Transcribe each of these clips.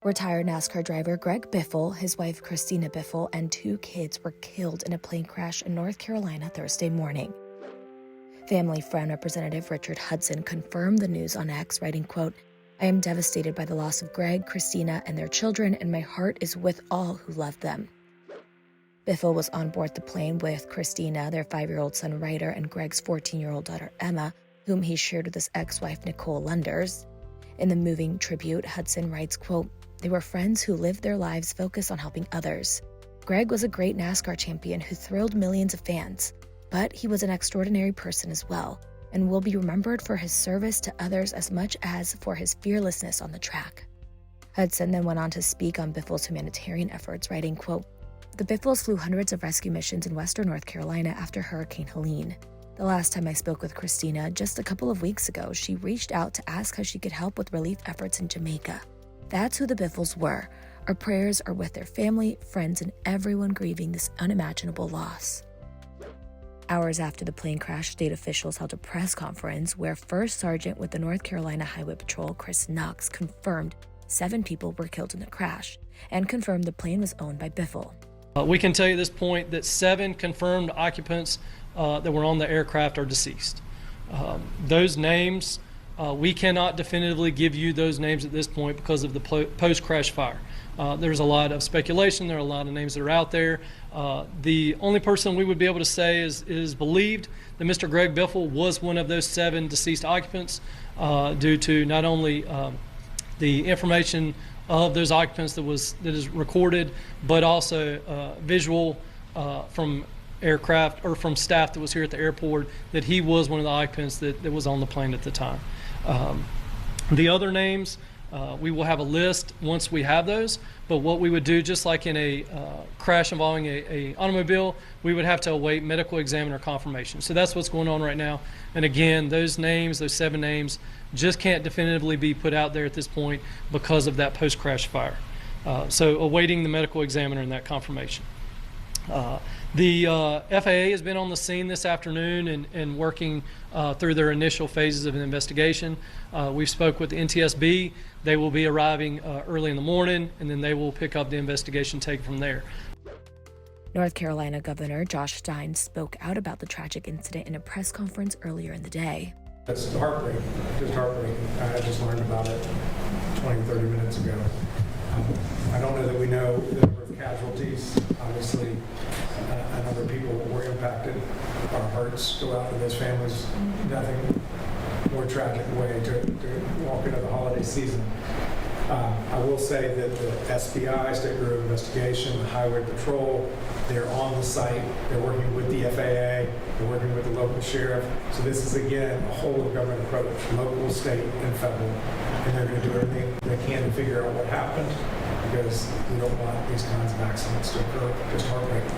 Retired NASCAR driver Greg Biffle, his wife Cristina Biffle, and 2 kids were killed in a plane crash in North Carolina Thursday morning. Family friend Representative Richard Hudson confirmed the news on X, writing, quote, "I am devastated by the loss of Greg, Cristina, and their children, and my heart is with all who love them." Biffle was on board the plane with Cristina, their 5-year-old son Ryder, and Greg's 14-year-old daughter Emma, whom he shared with his ex-wife Nicole Lunders. In the moving tribute, Hudson writes, quote, "They were friends who lived their lives focused on helping others. Greg was a great NASCAR champion who thrilled millions of fans, but he was an extraordinary person as well, and will be remembered for his service to others as much as for his fearlessness on the track." Hudson then went on to speak on Biffle's humanitarian efforts, writing, quote, "The Biffles flew hundreds of rescue missions in western North Carolina after Hurricane Helene. The last time I spoke with Cristina, just a couple of weeks ago, she reached out to ask how she could help with relief efforts in Jamaica. That's who the Biffles were. Our prayers are with their family, friends, and everyone grieving this unimaginable loss." Hours after the plane crash, state officials held a press conference where First Sergeant with the North Carolina Highway Patrol, Chris Knox, confirmed 7 people were killed in the crash and confirmed the plane was owned by Biffle. We can tell you at this point that 7 confirmed occupants that were on the aircraft are deceased. Those names, we cannot definitively give you those names at this point because of the post-crash fire. There's a lot of speculation. There are a lot of names that are out there. The only person we would be able to say is believed that Mr. Greg Biffle was one of those 7 deceased occupants due to not only the information of those occupants that is recorded, but also visual from aircraft or from staff that was here at the airport that he was one of the occupants that was on the plane at the time. The other names, we will have a list once we have those, but what we would do, just like in a crash involving a automobile, we would have to await medical examiner confirmation. So that's what's going on right now. And again, those names, those 7 names, just can't definitively be put out there at this point because of that post-crash fire. So awaiting the medical examiner and that confirmation. The FAA has been on the scene this afternoon and working through their initial phases of an investigation. We spoke with the NTSB. They will be arriving early in the morning, and then they will pick up the investigation, take it from there. North Carolina Governor Josh Stein spoke out about the tragic incident in a press conference earlier in the day. It's heartbreaking, just heartbreaking. I just learned about it 20, 30 minutes ago. I don't know that we know the number of casualties. Obviously, a number of people were impacted. Our hearts go out to those families. Nothing more tragic way to walk into the holiday season. I will say that the SBI, State Bureau of Investigation, the Highway Patrol, they're on the site. They're working with the FAA. They're working with the local sheriff. So this is, again, a whole of government approach, local, state, and federal. And they're going to do everything they can to figure out what happened because we don't want these kinds of accidents to occur. Just heartbreaking.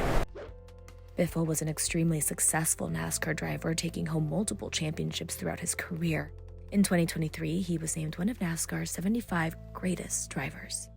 Biffle was an extremely successful NASCAR driver, taking home multiple championships throughout his career. In 2023, he was named one of NASCAR's 75 greatest drivers.